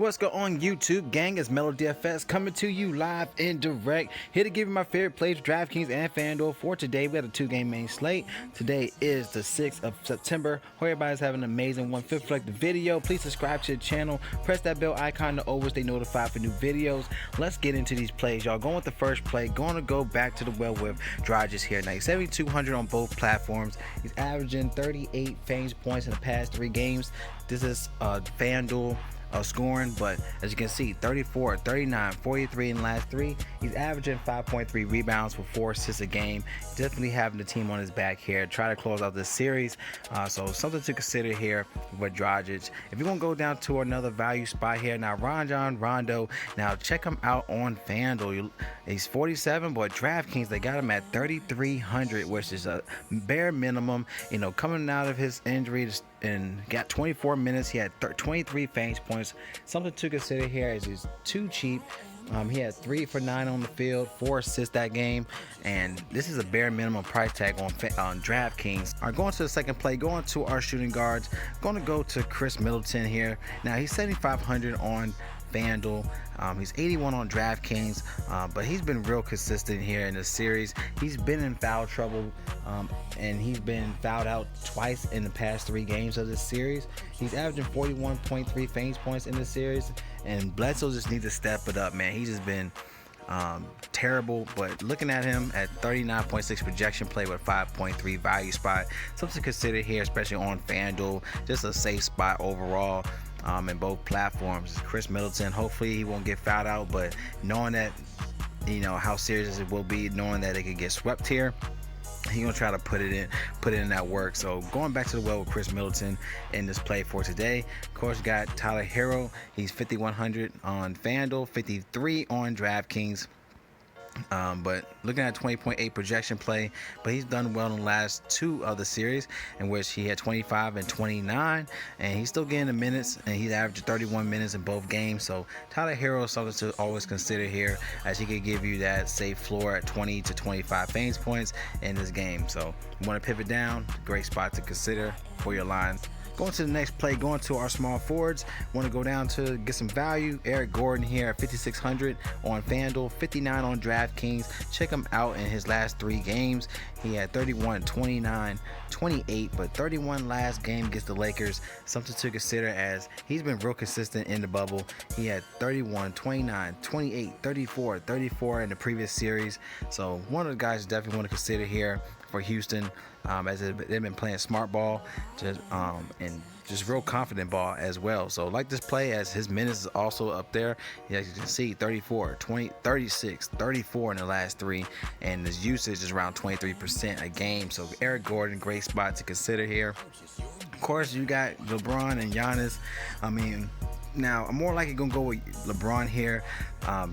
What's going on YouTube gang? It's Mellow DFS coming to you live and direct, here to give you my favorite plays for DraftKings and FanDuel. For today we had a 2-game main slate. Today is the 6th of September. Hope everybody's having an amazing one. If you like the video, please subscribe to the channel, press that bell icon to always stay notified for new videos. Let's get into these plays, y'all. Going with the first play, going to go back to the well with Dragic here. Now he's 7,200 on both platforms. He's averaging 38 fantasy points in the past 3 games. This is FanDuel scoring, but as you can see, 34, 39, 43 in the last 3. He's averaging 5.3 rebounds for 4 assists a game. Definitely having the team on his back here, try to close out this series. So something to consider here with Dragic. If you want to go down to another value spot here, now Rondo, now check him out on FanDuel. He's 47, but DraftKings, they got him at 3,300, which is a bare minimum. You know, coming out of his injury and got 24 minutes, he had 23 fantasy points. Something to consider here is he's too cheap. He had 3 for 9 on the field, 4 assists that game, and this is a bare minimum price tag on DraftKings. All right, going to the second play, going to our shooting guards. Going to go to Chris Middleton here. Now he's 7,500 on FanDuel. He's 81 on DraftKings, but he's been real consistent here in this series. He's been in foul trouble, and he's been fouled out twice in the past 3 games of this series. He's averaging 41.3 fantasy points in this series, and Bledsoe just needs to step it up, man. He's just been terrible, but looking at him at 39.6 projection play with 5.3 value spot, something to consider here, especially on FanDuel. Just a safe spot overall. In both platforms. Chris Middleton, hopefully he won't get fouled out, but knowing that, you know, how serious it will be, knowing that they could get swept here, he's gonna try to put it in that work. So going back to the well with Chris Middleton in this play for today. Of course, you got Tyler Hero. He's 5,100 on FanDuel, 53 on DraftKings. But looking at 20.8 projection play, but he's done well in the last 2 of the series, in which he had 25 and 29, and he's still getting the minutes, and he's averaging 31 minutes in both games. So Tyler Hero is something to always consider here, as he could give you that safe floor at 20 to 25 fantasy points in this game. So you want to pivot down, great spot to consider for your line. Going to the next play, going to our small forwards. Want to go down to get some value. Eric Gordon here at 5,600 on FanDuel, 59 on DraftKings. Check him out in his last 3 games. He had 31, 29, 28, but 31 last game against the Lakers. Something to consider, as he's been real consistent in the bubble. He had 31, 29, 28, 34, 34 in the previous series. So one of the guys definitely want to consider here for Houston, as they've been playing smart ball, and just real confident ball as well. So like this play, as his minutes is also up there. As you can see, 34, 20, 36, 34 in the last 3, and his usage is around 23% a game. So Eric Gordon, great spot to consider here. Of course, you got Lebron and Giannis. I mean, now I'm more likely gonna go with LeBron here,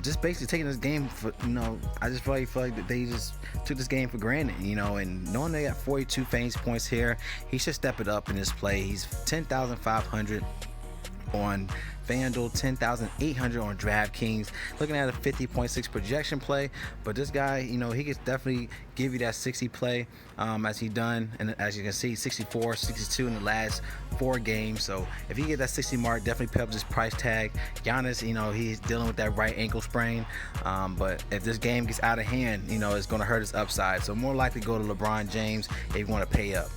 just basically taking this game for, you know, I just feel like that they just took this game for granted, you know, and knowing they got 42 fantasy points here, he should step it up in this play. He's 10,500 on FanDuel, 10,800 on DraftKings. Looking at a 50.6 projection play, but this guy, you know, he could definitely give you that 60 play, as he done, and as you can see, 64, 62 in the last 4 games. So if you get that 60 mark, definitely pay up this price tag. Giannis, you know, he's dealing with that right ankle sprain, but if this game gets out of hand, you know, it's going to hurt his upside. So more likely go to LeBron James if you want to pay up.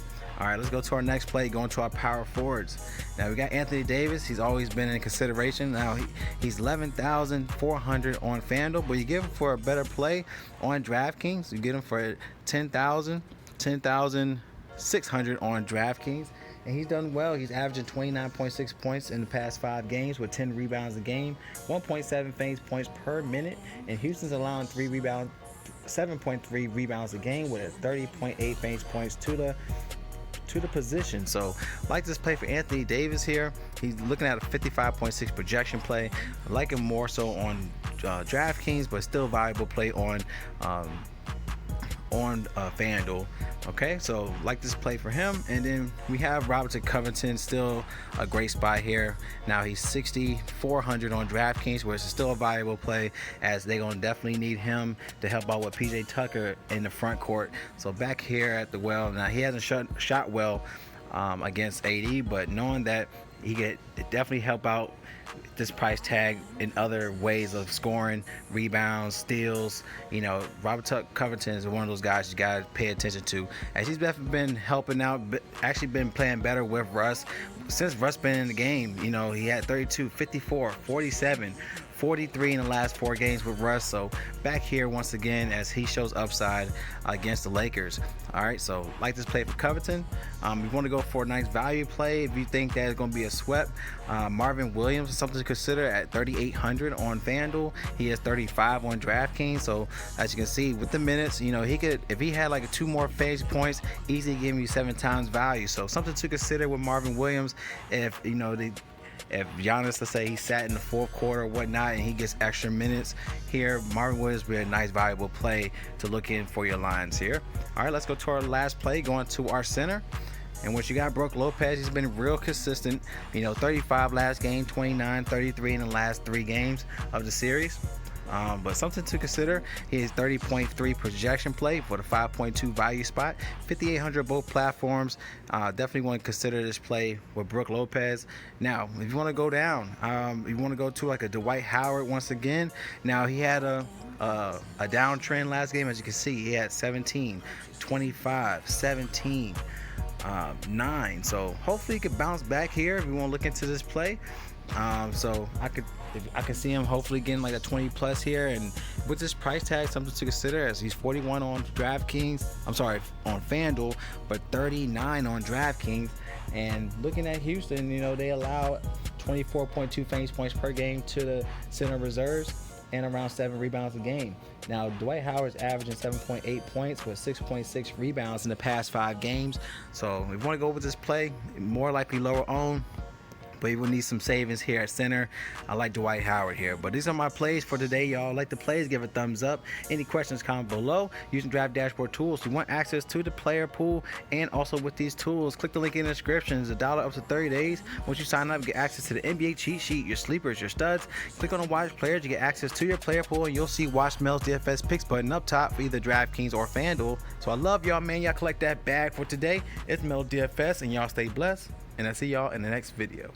All right, let's go to our next play, going to our power forwards. Now we got Anthony Davis. He's always been in consideration. Now he's 11,400 on FanDuel, but you get him for a better play on DraftKings. You get him for 10,000, 10,600 on DraftKings, and he's done well. He's averaging 29.6 points in the past 5 games with 10 rebounds a game, 1.7 fantasy points per minute, and Houston's allowing 7.3 rebounds a game with a 30.8 fantasy points to the position. So like this play for Anthony Davis here. He's looking at a 55.6 projection play. I like him more so on DraftKings, but still valuable play on FanDuel. Okay, so like this play for him. And then we have Robert Covington, still a great spot here. Now he's 6,400 on DraftKings, which is still a valuable play, as they're gonna definitely need him to help out with PJ Tucker in the front court. So back here at the well, now he hasn't shot well against AD, but knowing that he could definitely help out this price tag in other ways of scoring, rebounds, steals. You know, Robert Covington is one of those guys you gotta pay attention to, as he's definitely been helping out, actually been playing better with Russ since Russ been in the game. You know, he had 32, 54, 47, 43 in the last 4 games with Russ. So back here once again as he shows upside against the Lakers. All right, so like this play for Covington. You want to go for a nice value play if you think that it's going to be a swept. Marvin Williams is something to consider at 3,800 on FanDuel. He has 35 on DraftKings. So as you can see with the minutes, you know, he could, if he had like 2 more fantasy points, easily give you 7 times value. So something to consider with Marvin Williams. If you know if Giannis, let's say he sat in the 4th quarter or whatnot and he gets extra minutes here, Marvin Williams will be a nice valuable play to look in for your lines here. All right, let's go to our last play, going to our center. And what you got, Brook Lopez, he's been real consistent. You know, 35 last game, 29, 33 in the last 3 games of the series. But something to consider, he is 30.3 projection play for the 5.2 value spot, 5,800 both platforms. Definitely want to consider this play with Brook Lopez. Now, if you want to go down, you want to go to like a Dwight Howard once again. Now, he had a downtrend last game. As you can see, he had 17, 25, 17, 9. So hopefully he could bounce back here if you want to look into this play. So I could see him hopefully getting like a 20 plus here, and with this price tag, something to consider, as he's 41 on DraftKings, I'm sorry, on FanDuel, but 39 on DraftKings. And looking at Houston, you know, they allow 24.2 fantasy points per game to the center reserves and around 7 rebounds a game. Now, Dwight Howard's averaging 7.8 points with 6.6 rebounds in the past 5 games. So if you want to go with this play, more likely lower owned, but you will need some savings here at center. I like Dwight Howard here. But these are my plays for today, y'all. Like the plays, give a thumbs up. Any questions, comment below. Using Draft Dashboard tools, you want access to the player pool, and also with these tools, click the link in the description. It's $1 up to 30 days. Once you sign up, you get access to the NBA cheat sheet, your sleepers, your studs. Click on the watch players, you get access to your player pool, and you'll see Watch Mel's DFS picks button up top for either DraftKings or FanDuel. So I love y'all, man. Y'all collect that bag for today. It's Mel DFS, and y'all stay blessed. And I'll see y'all in the next video.